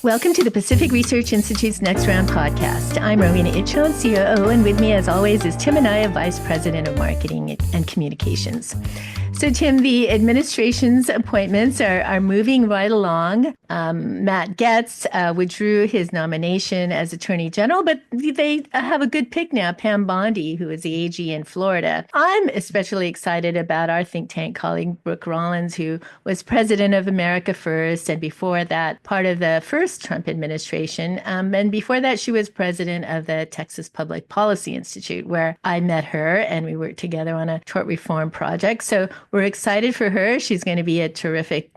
Welcome to the Pacific Research Institute's Next Round podcast. I'm Rowena and Tim, COO, and with me, as always, is Tim Anaya, Vice President of Marketing and Communications. So, Tim, the administration's appointments are moving right along. Matt Gaetz withdrew his nomination as Attorney General, but they have a good pick now, Pam Bondi, who is the AG in Florida. I'm especially excited about our think tank colleague, Brooke Rollins, who was president of America First, and before that, part of the first Trump administration. And before that, she was president of the Texas Public Policy Institute, where I met her and we worked together on a tort reform project. So we're excited for her. She's going to be a terrific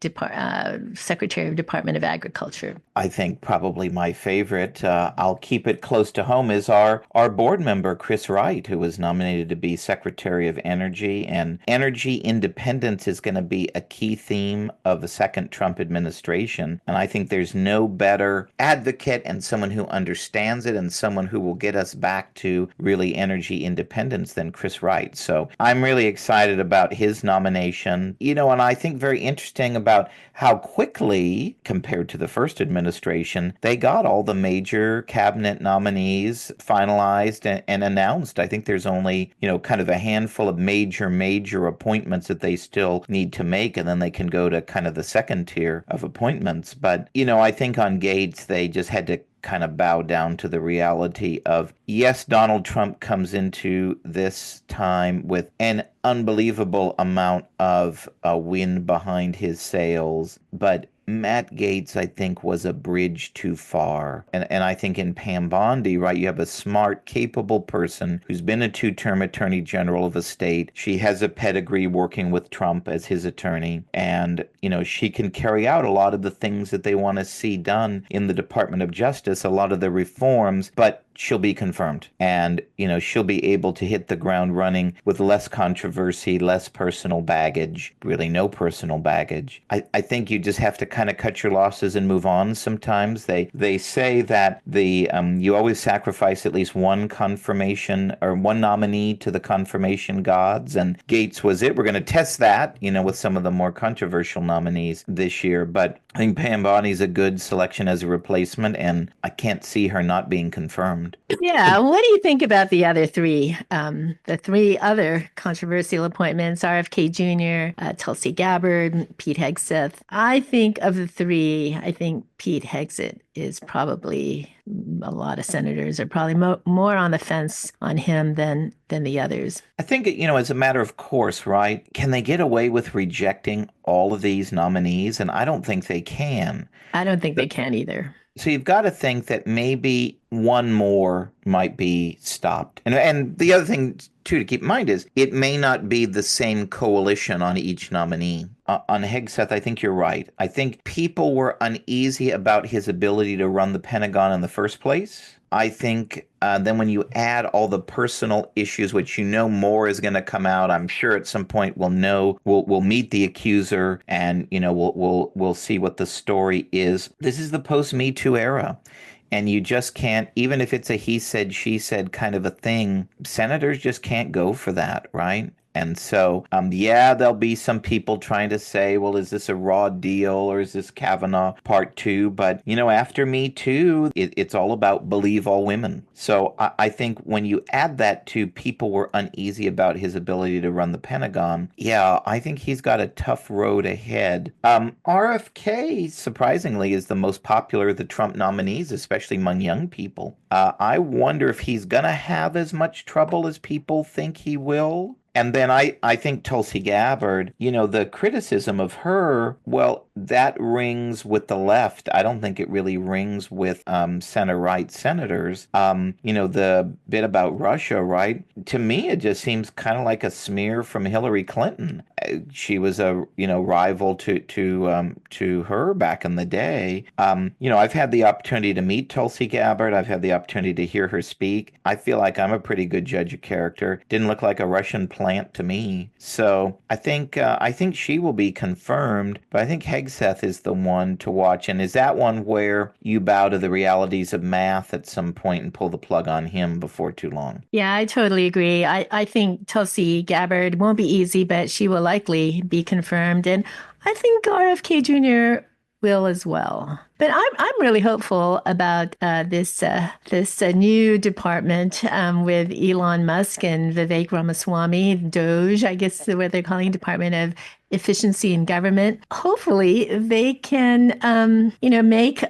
Secretary of Department of Agriculture. I think probably my favorite, I'll keep it close to home, is our board member, Chris Wright, who was nominated to be Secretary of Energy. And energy independence is going to be a key theme of the second Trump administration. And I think there's no better advocate and someone who understands it and someone who will get us back to really energy independence than Chris Wright. So I'm really excited about his nomination. And I think very interesting about how quickly, compared to the first administration, they got all the major cabinet nominees finalized and announced. I think there's only, kind of a handful of major appointments that they still need to make, and then they can go to kind of the second tier of appointments. But, I think on Gaetz, they just had to kind of bow down to the reality of, yes, Donald Trump comes into this time with an unbelievable amount of wind behind his sails, but Matt Gaetz, I think, was a bridge too far. And I think in Pam Bondi, right, you have a smart, capable person who's been a two-term attorney general of a state. She has a pedigree working with Trump as his attorney. And, she can carry out a lot of the things that they want to see done in the Department of Justice, a lot of the reforms, but she'll be confirmed. And, she'll be able to hit the ground running with less controversy, less personal baggage, really no personal baggage. I think you just have to kind of cut your losses and move on sometimes. They say that you always sacrifice at least one confirmation or one nominee to the confirmation gods. And Gaetz was it. We're going to test that, with some of the more controversial nominees this year. But I think Pam Bondi's a good selection as a replacement, and I can't see her not being confirmed. Yeah. What do you think about the other three? The three other controversial appointments, RFK Jr., Tulsi Gabbard, Pete Hegseth. I think of the three, I think Pete Hegseth is probably, a lot of senators are probably more on the fence on him than the others. I think, as a matter of course, right? Can they get away with rejecting all of these nominees? And I don't think they can. I don't think they can either. So you've got to think that maybe one more might be stopped. And the other thing, too, to keep in mind is it may not be the same coalition on each nominee. On Hegseth, I think you're right. I think people were uneasy about his ability to run the Pentagon in the first place. I think then when you add all the personal issues, which more is going to come out, I'm sure at some point we'll meet the accuser and we'll see what the story is. This is the post-Me Too era. And you just can't, even if it's a he said, she said kind of a thing, senators just can't go for that, right? And so, there'll be some people trying to say, well, is this a raw deal or is this Kavanaugh part two? But, after Me Too, it's all about believe all women. So I think when you add that to people were uneasy about his ability to run the Pentagon, I think he's got a tough road ahead. RFK, surprisingly, is the most popular of the Trump nominees, especially among young people. I wonder if he's going to have as much trouble as people think he will. And then I think Tulsi Gabbard, the criticism of her, well, that rings with the left. I don't think it really rings with center-right senators. The bit about Russia, right? To me, it just seems kind of like a smear from Hillary Clinton. She was a, rival to her back in the day. I've had the opportunity to meet Tulsi Gabbard. I've had the opportunity to hear her speak. I feel like I'm a pretty good judge of character. Didn't look like a Russian plant to me. So I think she will be confirmed, but I think Hegseth is the one to watch. And is that one where you bow to the realities of math at some point and pull the plug on him before too long? Yeah, I totally agree. I think Tulsi Gabbard won't be easy, but she will likely be confirmed. And I think RFK Jr. will as well. But I'm really hopeful about this new department with Elon Musk and Vivek Ramaswamy, Doge, I guess is what they're calling Department of Efficiency in Government. Hopefully, they can make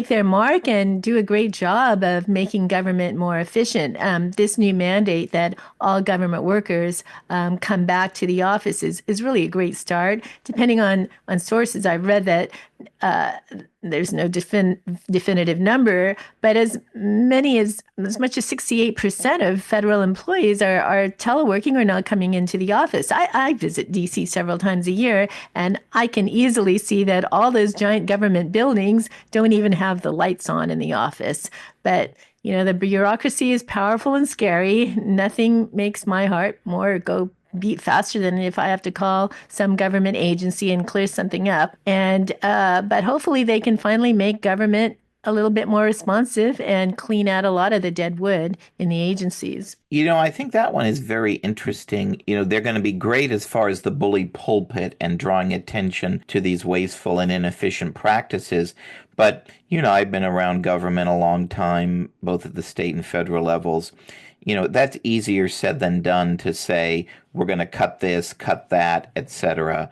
their mark and do a great job of making government more efficient. This new mandate that all government workers come back to the office is really a great start. Depending on sources, I've read that there's no definitive number, but as much as 68% of federal employees are teleworking or not coming into the office. I visit DC several times a year, and I can easily see that all those giant government buildings don't even have the lights on in the office. But the bureaucracy is powerful and scary. Nothing makes my heart more go beat faster than if I have to call some government agency and clear something up. But hopefully they can finally make government a little bit more responsive and clean out a lot of the dead wood in the agencies. I think that one is very interesting. They're going to be great as far as the bully pulpit and drawing attention to these wasteful and inefficient practices. But, I've been around government a long time, both at the state and federal levels. That's easier said than done to say, we're going to cut this, cut that, etc.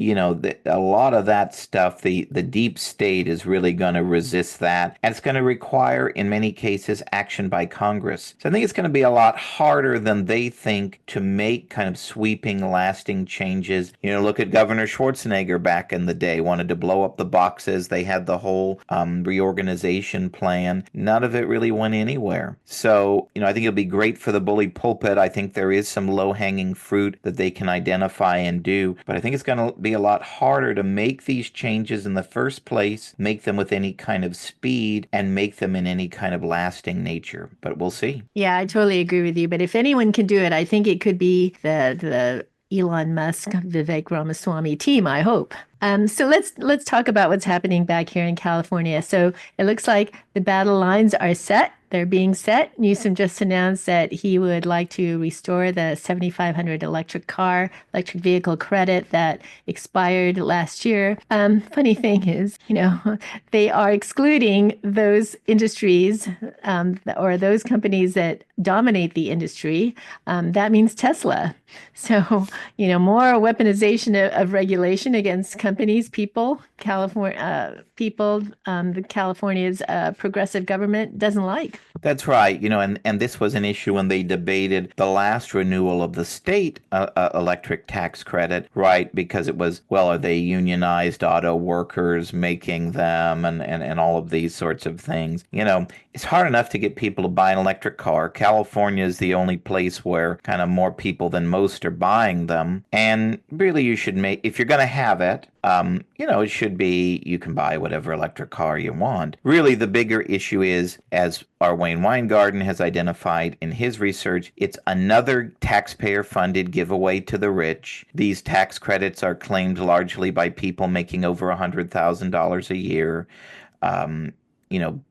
A lot of that stuff, the deep state is really going to resist that. And it's going to require, in many cases, action by Congress. So I think it's going to be a lot harder than they think to make kind of sweeping, lasting changes. Look at Governor Schwarzenegger back in the day, wanted to blow up the boxes. They had the whole reorganization plan. None of it really went anywhere. So, I think it'll be great for the bully pulpit. I think there is some low-hanging fruit that they can identify and do. But I think it's going to be a lot harder to make these changes in the first place, make them with any kind of speed, and make them in any kind of lasting nature. But we'll see. Yeah, I totally agree with you. But if anyone can do it, I think it could be the Elon Musk, Vivek Ramaswamy team, I hope. So let's talk about what's happening back here in California. So it looks like the battle lines are set. They're being set. Newsom just announced that he would like to restore the $7,500 electric vehicle credit that expired last year. Funny thing is, they are excluding those industries or those companies that dominate the industry. That means Tesla. So, more weaponization of regulation against companies, people, the California's progressive government doesn't like. That's right. And this was an issue when they debated the last renewal of the state electric tax credit, right? Because it was, are they unionized auto workers making them and all of these sorts of things? It's hard enough to get people to buy an electric car. California is the only place where kind of more people than most are buying them. And really, you should if you're going to have it, it should be you can buy whatever electric car you want. Really, the bigger issue is, as our Wayne Weingarten has identified in his research, it's another taxpayer-funded giveaway to the rich. These tax credits are claimed largely by people making over $100,000 a year.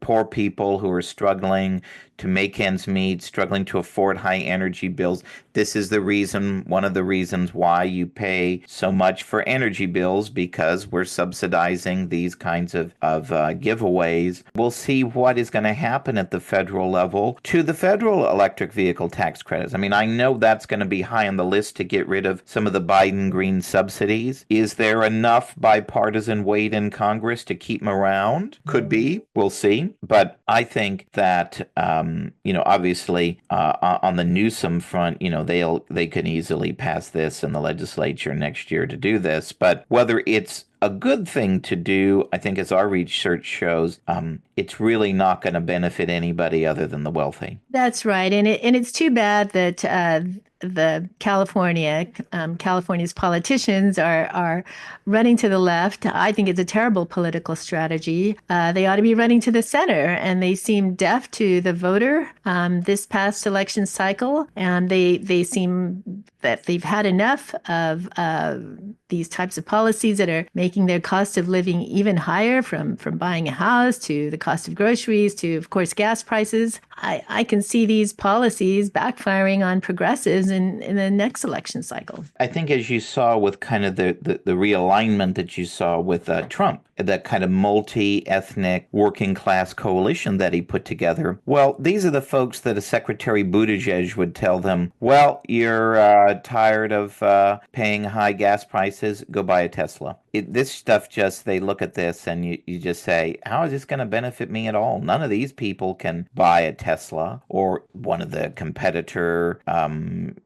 Poor people who are struggling to make ends meet, struggling to afford high energy bills. This is one of the reasons why you pay so much for energy bills, because we're subsidizing these kinds of giveaways. We'll see what is going to happen at the federal level to the federal electric vehicle tax credits. I know that's going to be high on the list to get rid of some of the Biden green subsidies. Is there enough bipartisan weight in Congress to keep them around? Could be. We'll see. But I think that obviously, on the Newsom front, they can easily pass this in the legislature next year to do this. But whether it's a good thing to do, I think, as our research shows, it's really not going to benefit anybody other than the wealthy. That's right, and it's too bad that the California's politicians are running to the left. I think it's a terrible political strategy. They ought to be running to the center, and they seem deaf to the voter this past election cycle, and they seem that they've had enough of these types of policies that are making their cost of living even higher, from buying a house to the cost of groceries to, of course, gas prices. I can see these policies backfiring on progressives in the next election cycle. I think as you saw with kind of the realignment that you saw with Trump, that kind of multi-ethnic working class coalition that he put together. Well, these are the folks that a Secretary Buttigieg would tell them, well, you're tired of paying high gas prices, go buy a Tesla. This stuff just, they look at this and you just say, how is this going to benefit me at all? None of these people can buy a Tesla or one of the competitor,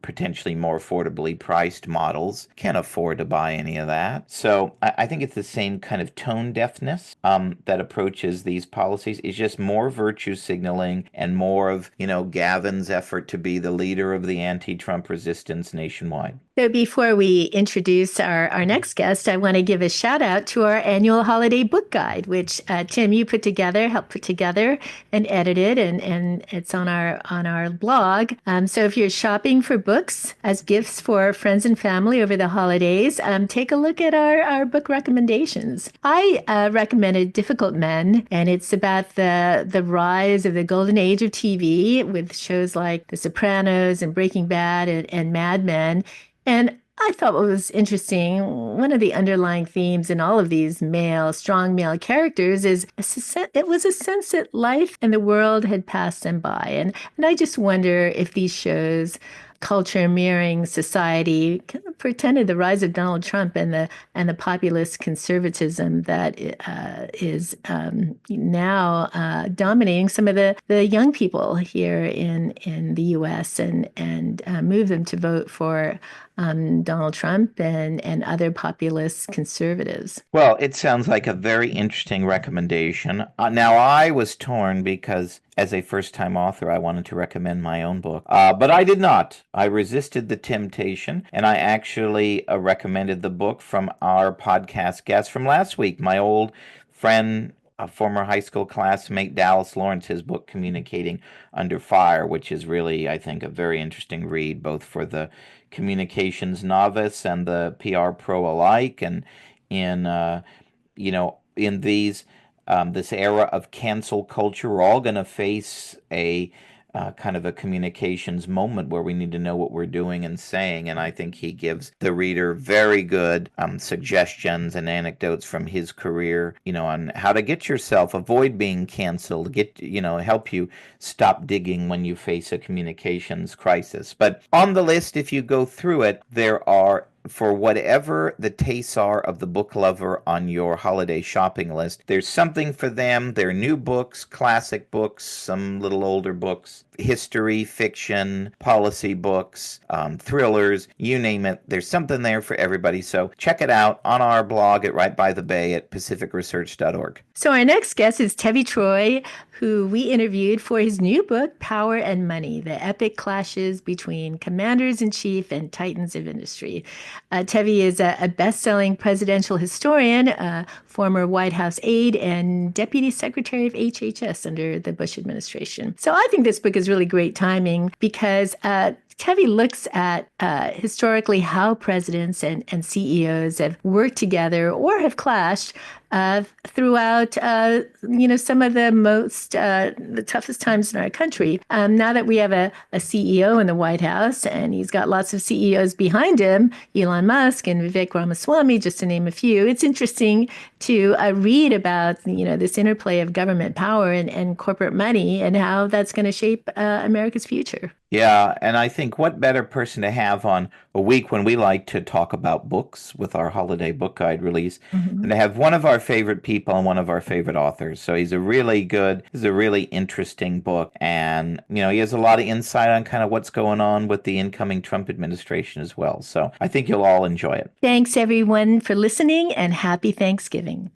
potentially more affordably priced models. Can't afford to buy any of that. So I think it's the same kind of tone deafness that approaches these policies. It's just more virtue signaling and more of, Gavin's effort to be the leader of the anti-Trump resistance nationwide. So before we introduce our next guest, I want to give a shout out to our annual holiday book guide, which Tim, you helped put together and edited, and it's on our blog. So if you're shopping for books as gifts for friends and family over the holidays, take a look at our book recommendations. I recommended Difficult Men, and it's about the rise of the golden age of TV with shows like The Sopranos and Breaking Bad and Mad Men. And I thought what was interesting, one of the underlying themes in all of these strong male characters is it was a sense that life and the world had passed them by. And I just wonder if these shows, culture mirroring society, kind of pretended the rise of Donald Trump and the populist conservatism that is now dominating some of the young people here in the U.S. and move them to vote for Donald Trump and other populist conservatives. Well, it sounds like a very interesting recommendation. Now, I was torn because as a first-time author, I wanted to recommend my own book, but I did not. I resisted the temptation, and I actually recommended the book from our podcast guest from last week, my old friend, a former high school classmate, Dallas Lawrence, his book, Communicating Under Fire, which is really, I think, a very interesting read, both for the communications novice and the PR pro alike. And in, in this era of cancel culture, we're all going to face a kind of a communications moment where we need to know what we're doing and saying. And I think he gives the reader very good suggestions and anecdotes from his career, on how to get yourself, avoid being canceled, help you stop digging when you face a communications crisis. But on the list, if you go through it, there are, for whatever the tastes are of the book lover on your holiday shopping list, there's something for them. There are new books, classic books, some little older books, history, fiction, policy books, thrillers, you name it. There's something there for everybody. So check it out on our blog at Right by the Bay at pacificresearch.org. So our next guest is Tevi Troy, who we interviewed for his new book, Power and Money, the epic clashes between commanders-in-chief and titans of industry. Tevi is a best-selling presidential historian, a former White House aide, and Deputy Secretary of HHS under the Bush administration. So I think this book is really great timing because Tevi looks at historically how presidents and CEOs have worked together or have clashed throughout, some of the toughest times in our country. Now that we have a CEO in the White House, and he's got lots of CEOs behind him, Elon Musk and Vivek Ramaswamy, just to name a few, it's interesting to read about, this interplay of government power and corporate money and how that's going to shape America's future. Yeah, and I think what better person to have on a week when we like to talk about books with our holiday book guide release than to have one of our favorite people and one of our favorite authors. So he's a really interesting book. And, he has a lot of insight on kind of what's going on with the incoming Trump administration as well. So I think you'll all enjoy it. Thanks, everyone, for listening, and happy Thanksgiving.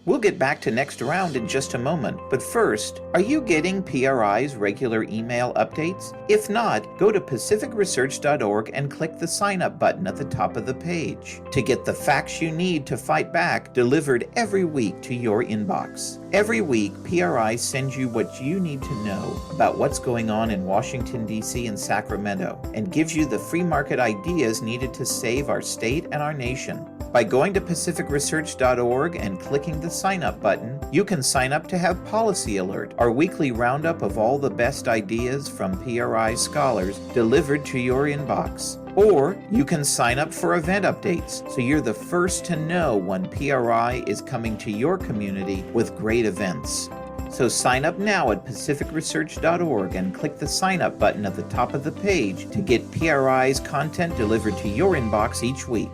We'll get back to Next Round in just a moment, but first, are you getting PRI's regular email updates? If not, go to pacificresearch.org and click the sign up button at the top of the page to get the facts you need to fight back delivered every week to your inbox. Every week, PRI sends you what you need to know about what's going on in Washington, D.C. and Sacramento, and gives you the free market ideas needed to save our state and our nation. By going to pacificresearch.org and clicking the sign up button, you can sign up to have Policy Alert, our weekly roundup of all the best ideas from PRI scholars delivered to your inbox. Or you can sign up for event updates so you're the first to know when PRI is coming to your community with great events. So sign up now at pacificresearch.org and click the sign up button at the top of the page to get PRI's content delivered to your inbox each week.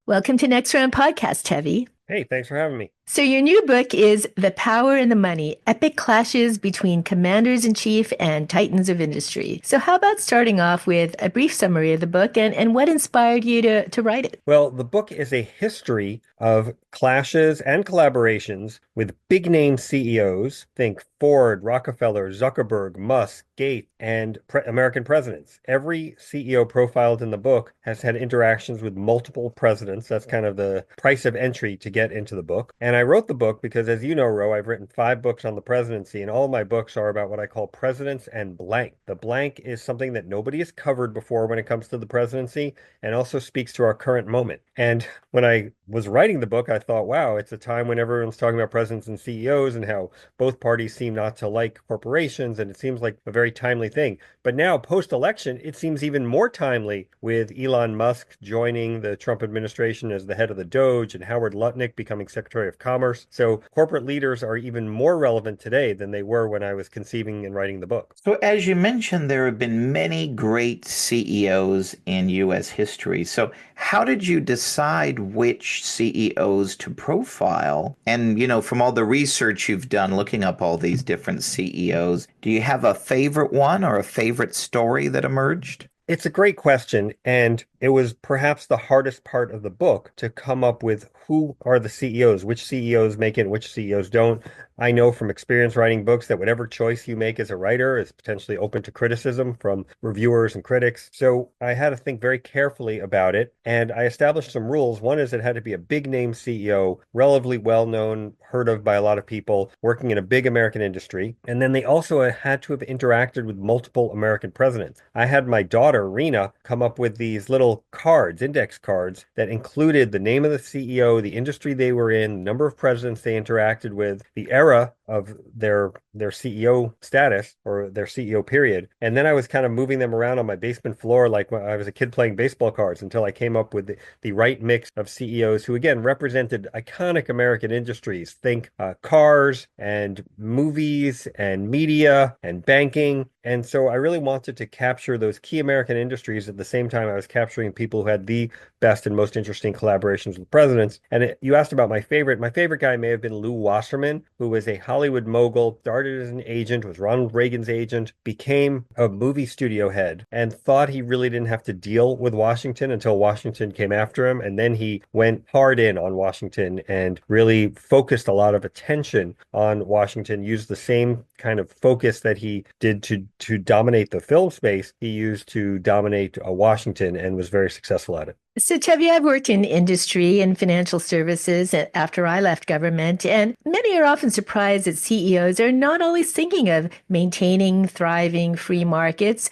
Welcome to Next Round Podcast, Tevi. Hey, thanks for having me. So your new book is The Power and the Money, Epic Clashes Between Commanders-in-Chief and Titans of Industry. So how about starting off with a brief summary of the book and what inspired you to write it? Well, the book is a history of clashes and collaborations with big-name CEOs. Think Ford, Rockefeller, Zuckerberg, Musk, Gates, and American presidents. Every CEO profiled in the book has had interactions with multiple presidents. That's kind of the price of entry to get into the book. And I wrote the book because, as you know, Ro, I've written 5 books on the presidency, and all my books are about what I call presidents and blank. The blank is something that nobody has covered before when it comes to the presidency, and also speaks to our current moment. And when I was writing the book, I thought, wow, it's a time when everyone's talking about presidents and CEOs and how both parties seem not to like corporations, and it seems like a very timely thing. But now, post-election, it seems even more timely with Elon Musk joining the Trump administration as the head of the Doge and Howard Lutnick becoming Secretary of Commerce. So corporate leaders are even more relevant today than they were when I was conceiving and writing the book. So as you mentioned, there have been many great CEOs in U.S. history. So how did you decide which CEOs to profile? And, from all the research you've done looking up all these different CEOs, do you have a favorite one or a favorite story that emerged? It's a great question, and it was perhaps the hardest part of the book to come up with who are the CEOs, which CEOs make it and which CEOs don't. I know from experience writing books that whatever choice you make as a writer is potentially open to criticism from reviewers and critics. So I had to think very carefully about it, and I established some rules. One is it had to be a big name CEO, relatively well known, heard of by a lot of people, working in a big American industry. And then they also had to have interacted with multiple American presidents. I had my daughter, Rena, come up with these little cards, index cards, that included the name of the CEO, the industry they were in, the number of presidents they interacted with, the era of their CEO status or their CEO period. And then I was kind of moving them around on my basement floor like when I was a kid playing baseball cards until I came up with the right mix of CEOs who, again, represented iconic American industries. Think cars and movies and media and banking. And so I really wanted to capture those key American industries at the same time I was capturing people who had the best and most interesting collaborations with presidents. And you asked about my favorite. My favorite guy may have been Lew Wasserman, who was a Hollywood mogul, started as an agent, was Ronald Reagan's agent, became a movie studio head, and thought he really didn't have to deal with Washington until Washington came after him. And then he went hard in on Washington and really focused a lot of attention on Washington, used the same kind of focus that he did to dominate the film space, he used to dominate Washington, and was very successful at it. So, Tevi, I've worked in industry and financial services after I left government, and many are often surprised that CEOs are not always thinking of maintaining thriving free markets.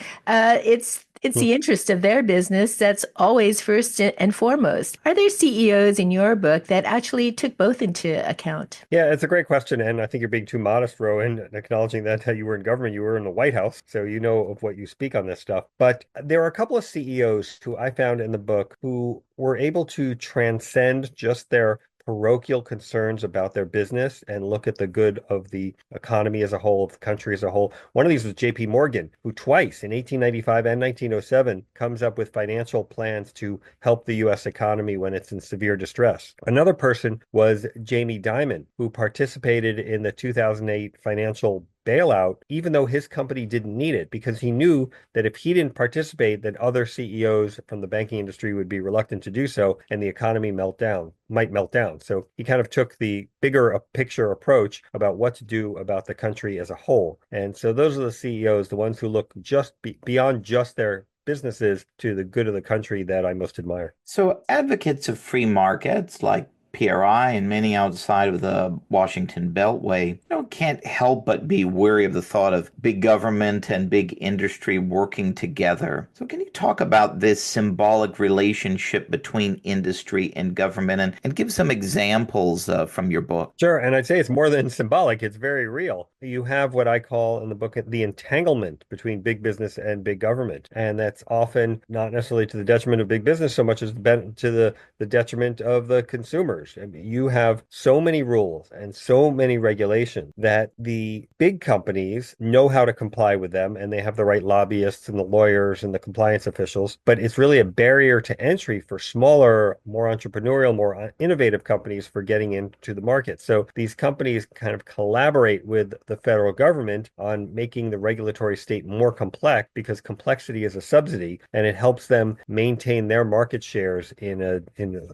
It's the interest of their business that's always first and foremost. Are there CEOs in your book that actually took both into account? Yeah, it's a great question. And I think you're being too modest, Ro, in acknowledging that you were in government, you were in the White House. So you know of what you speak on this stuff. But there are a couple of CEOs who I found in the book who were able to transcend just their parochial concerns about their business and look at the good of the economy as a whole, of the country as a whole. One of these was J.P. Morgan, who twice in 1895 and 1907 comes up with financial plans to help the U.S. economy when it's in severe distress. Another person was Jamie Dimon, who participated in the 2008 financial bailout, even though his company didn't need it, because he knew that if he didn't participate, that other CEOs from the banking industry would be reluctant to do so, and the economy might melt down. So he kind of took the bigger picture approach about what to do about the country as a whole. And so those are the CEOs, the ones who look just beyond just their businesses to the good of the country, that I most admire. So advocates of free markets like PRI and many outside of the Washington Beltway, can't help but be wary of the thought of big government and big industry working together. So can you talk about this symbolic relationship between industry and government and give some examples from your book? Sure. And I'd say it's more than symbolic. It's very real. You have what I call in the book the entanglement between big business and big government. And that's often not necessarily to the detriment of big business so much as to the detriment of the consumers. I mean, you have so many rules and so many regulations that the big companies know how to comply with them, and they have the right lobbyists and the lawyers and the compliance officials. But it's really a barrier to entry for smaller, more entrepreneurial, more innovative companies for getting into the market. So these companies kind of collaborate with the federal government on making the regulatory state more complex, because complexity is a subsidy, and it helps them maintain their market shares in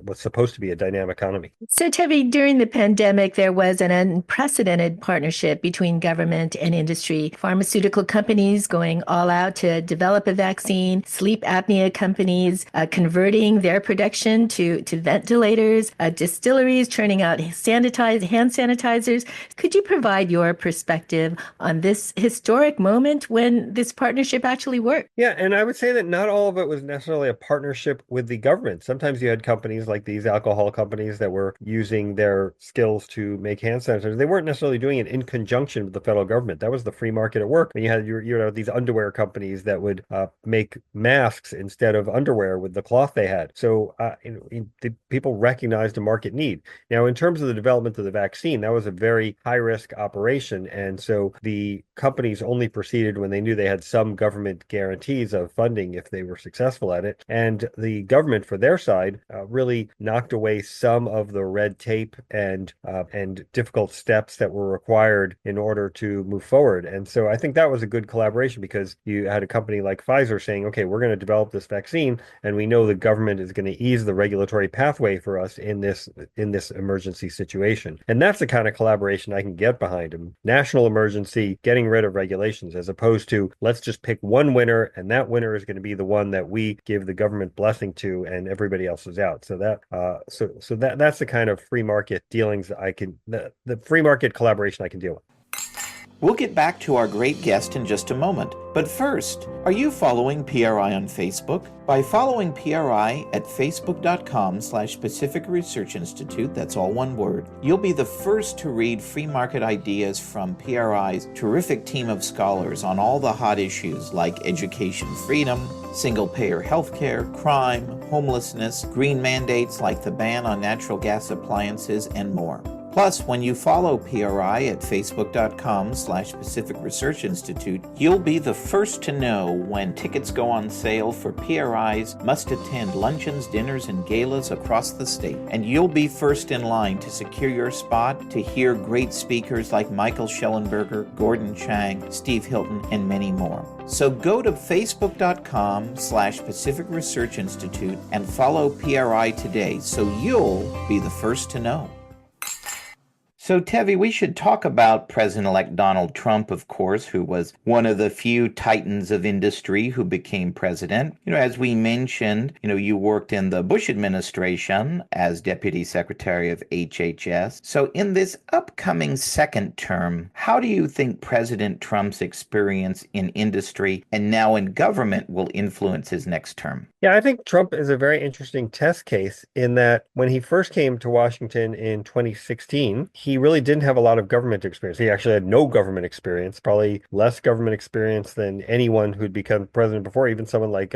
what's supposed to be a dynamic economy. So, Tevi, during the pandemic, there was an unprecedented partnership between government and industry. Pharmaceutical companies going all out to develop a vaccine, sleep apnea companies converting their production to ventilators, distilleries churning out hand sanitizers. Could you provide your perspective on this historic moment when this partnership actually worked? Yeah, and I would say that not all of it was necessarily a partnership with the government. Sometimes you had companies like these alcohol companies that were using their skills to make hand sanitizers. They weren't necessarily doing it in conjunction with the federal government. That was the free market at work. And you had these underwear companies that would make masks instead of underwear with the cloth they had. So the people recognized a market need. Now, in terms of the development of the vaccine, that was a very high risk operation. And so the companies only proceeded when they knew they had some government guarantees of funding if they were successful at it. And the government, for their side, really knocked away some of the red tape and difficult steps that were required in order to move forward. And so I think that was a good collaboration, because you had a company like Pfizer saying, okay, we're going to develop this vaccine, and we know the government is going to ease the regulatory pathway for us in this emergency situation. And that's the kind of collaboration I can get behind. National emergency, getting rid of regulations, as opposed to let's just pick one winner, and that winner is going to be the one that we give the government blessing to, and everybody else is out. So that's the kind of free market dealings that the free market collaboration I can deal with. We'll get back to our great guest in just a moment. But first, are you following PRI on Facebook? By following PRI at facebook.com/Pacific Research Institute, that's all one word, you'll be the first to read free market ideas from PRI's terrific team of scholars on all the hot issues like education freedom, single-payer healthcare, crime, homelessness, green mandates like the ban on natural gas appliances, and more. Plus, when you follow PRI at facebook.com/Pacific Research Institute, you'll be the first to know when tickets go on sale for PRI's must-attend luncheons, dinners, and galas across the state. And you'll be first in line to secure your spot to hear great speakers like Michael Schellenberger, Gordon Chang, Steve Hilton, and many more. So go to facebook.com/Pacific Research Institute and follow PRI today so you'll be the first to know. So, Tevi, we should talk about President-elect Donald Trump, of course, who was one of the few titans of industry who became president. As we mentioned, you worked in the Bush administration as Deputy Secretary of HHS. So in this upcoming second term, how do you think President Trump's experience in industry and now in government will influence his next term? Yeah, I think Trump is a very interesting test case in that when he first came to Washington in 2016, he really didn't have a lot of government experience. He actually had no government experience, probably less government experience than anyone who'd become president before. Even someone like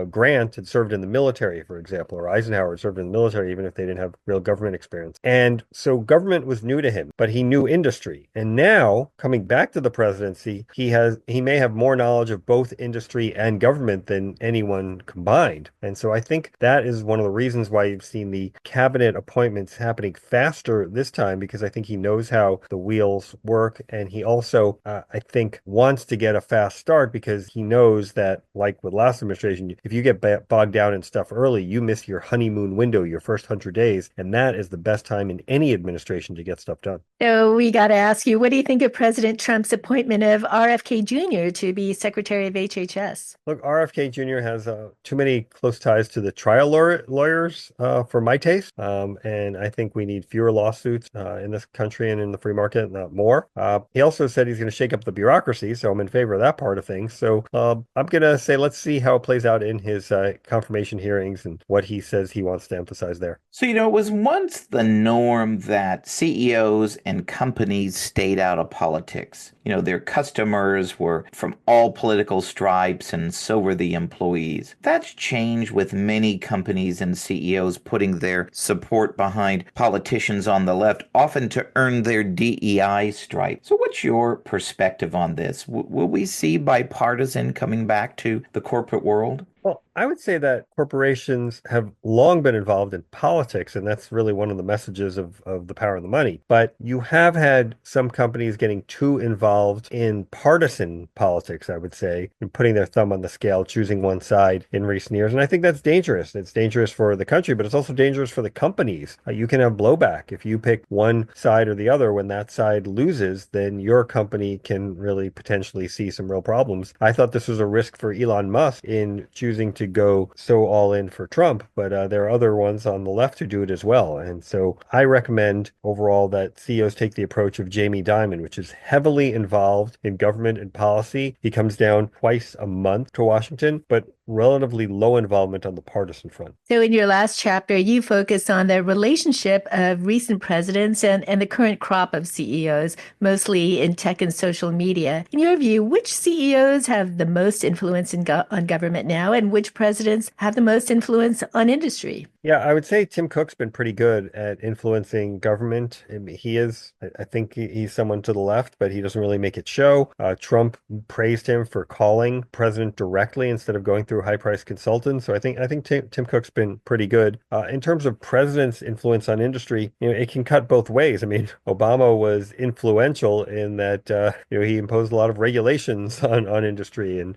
Grant had served in the military, for example, or Eisenhower had served in the military, even if they didn't have real government experience. And so government was new to him, but he knew industry. And now, coming back to the presidency, he may have more knowledge of both industry and government than anyone combined. And so I think that is one of the reasons why you've seen the cabinet appointments happening faster this time, because I think he knows how the wheels work. And he also, I think, wants to get a fast start because he knows that, like with last administration, if you get bogged down in stuff early, you miss your honeymoon window, your first 100 days. And that is the best time in any administration to get stuff done. So we got to ask you, what do you think of President Trump's appointment of RFK Jr. to be Secretary of HHS? Look, RFK Jr. has too many close ties to the trial lawyers for my taste. And I think we need fewer lawsuits in this country and in the free market, not more. He also said he's going to shake up the bureaucracy, so I'm in favor of that part of things. So I'm going to say let's see how it plays out in his confirmation hearings and what he says he wants to emphasize there. So, it was once the norm that CEOs and companies stayed out of politics. Their customers were from all political stripes, and so were the employees. That's changed with many companies and CEOs putting their support behind politicians on the left, often to earn their DEI stripe. So what's your perspective on this? Will we see bipartisan coming back to the corporate world? Well, I would say that corporations have long been involved in politics, and that's really one of the messages of the power of the money. But you have had some companies getting too involved in partisan politics, I would say, and putting their thumb on the scale, choosing one side in recent years. And I think that's dangerous. It's dangerous for the country, but it's also dangerous for the companies. You can have blowback. If you pick one side or the other, when that side loses, then your company can really potentially see some real problems. I thought this was a risk for Elon Musk in choosing to go so all in for Trump, but there are other ones on the left who do it as well. And so I recommend overall that CEOs take the approach of Jamie Dimon, which is heavily involved in government and policy. He comes down twice a month to Washington, but relatively low involvement on the partisan front. So in your last chapter, you focus on the relationship of recent presidents and the current crop of CEOs, mostly in tech and social media. In your view, which CEOs have the most influence on government now, and which presidents have the most influence on industry? Yeah, I would say Tim Cook's been pretty good at influencing government. I think he's someone to the left, but he doesn't really make it show. Trump praised him for calling president directly instead of going through high-priced consultants. So I think Tim Cook's been pretty good. In terms of president's influence on industry, it can cut both ways. I mean, Obama was influential in that he imposed a lot of regulations on industry and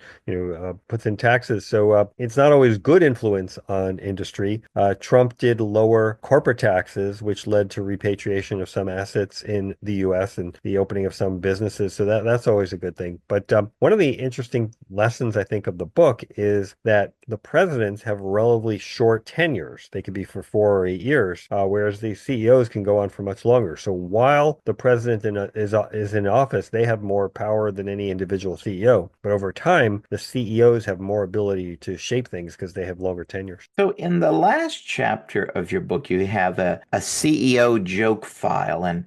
puts in taxes. So it's not always good influence on industry. Trump did lower corporate taxes, which led to repatriation of some assets in the U.S. and the opening of some businesses. So that's always a good thing. But one of the interesting lessons, I think, of the book is that the presidents have relatively short tenures. They could be for 4 or 8 years, whereas the CEOs can go on for much longer. So while the president is in office, they have more power than any individual CEO. But over time, the CEOs have more ability to shape things because they have longer tenures. So in the last chapter of your book, you have a CEO joke file. And,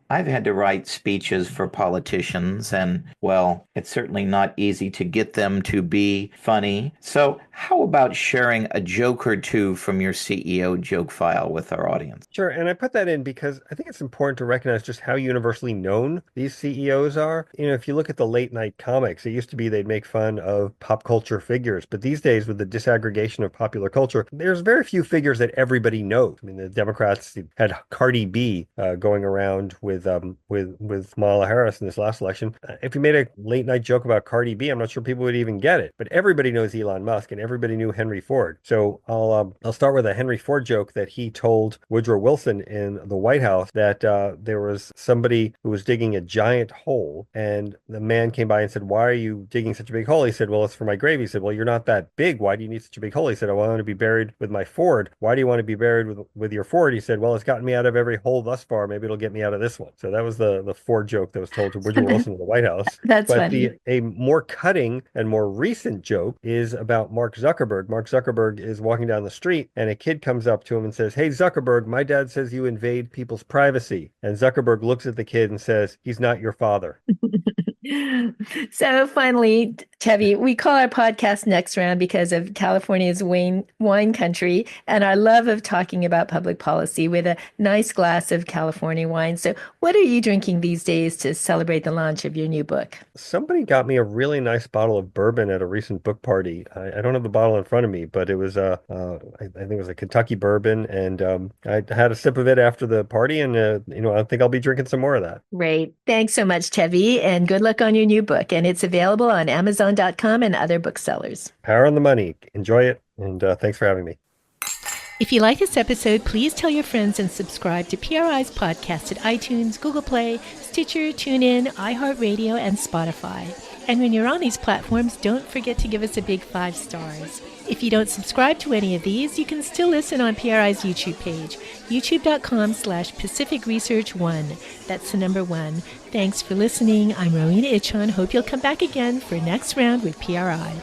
I've had to write speeches for politicians, and, well, it's certainly not easy to get them to be funny. So how about sharing a joke or two from your CEO joke file with our audience? Sure. And I put that in because I think it's important to recognize just how universally known these CEOs are. If you look at the late night comics, it used to be they'd make fun of pop culture figures. But these days, with the disaggregation of popular culture, there's very few figures that everybody knows. I mean, the Democrats had Cardi B going around with Kamala Harris in this last election. If you made a late night joke about Cardi B, I'm not sure people would even get it. But everybody knows Elon Musk, and everybody knew Henry Ford. So I'll start with a Henry Ford joke that he told Woodrow Wilson in the White House, that there was somebody who was digging a giant hole, and the man came by and said, "Why are you digging such a big hole?" He said, "Well, it's for my grave." He said, "Well, you're not that big. Why do you need such a big hole?" He said, "I want to be buried with my Ford." "Why do you want to be buried with your Ford?" He said, "Well, it's gotten me out of every hole thus far. Maybe it'll get me out of this one." So that was the Ford joke that was told to Woodrow Wilson in the White House. That's funny. A more cutting and more recent joke is about Mark Zuckerberg. Mark Zuckerberg is walking down the street, and a kid comes up to him and says, "Hey, Zuckerberg, my dad says you invade people's privacy." And Zuckerberg looks at the kid and says, "He's not your father." So finally, Tevi, we call our podcast Next Round because of California's wine country and our love of talking about public policy with a nice glass of California wine. So what are you drinking these days to celebrate the launch of your new book? Somebody got me a really nice bottle of bourbon at a recent book party. I don't have the bottle in front of me, but it was I think it was a Kentucky bourbon, and I had a sip of it after the party, and I think I'll be drinking some more of that. Great. Thanks so much, Tevi, and good luck on your new book. And it's available on Amazon.com and other booksellers. Power on the money. Enjoy it, and thanks for having me. If you like this episode, please tell your friends and subscribe to PRI's podcast at iTunes, Google Play, Stitcher, TuneIn, iHeartRadio, and Spotify. And when you're on these platforms, don't forget to give us a big 5 stars. If you don't subscribe to any of these, you can still listen on PRI's YouTube page, youtube.com/Pacific Research 1. That's the number 1. Thanks for listening. I'm Rowena Itchon. Hope you'll come back again for Next Round with PRI.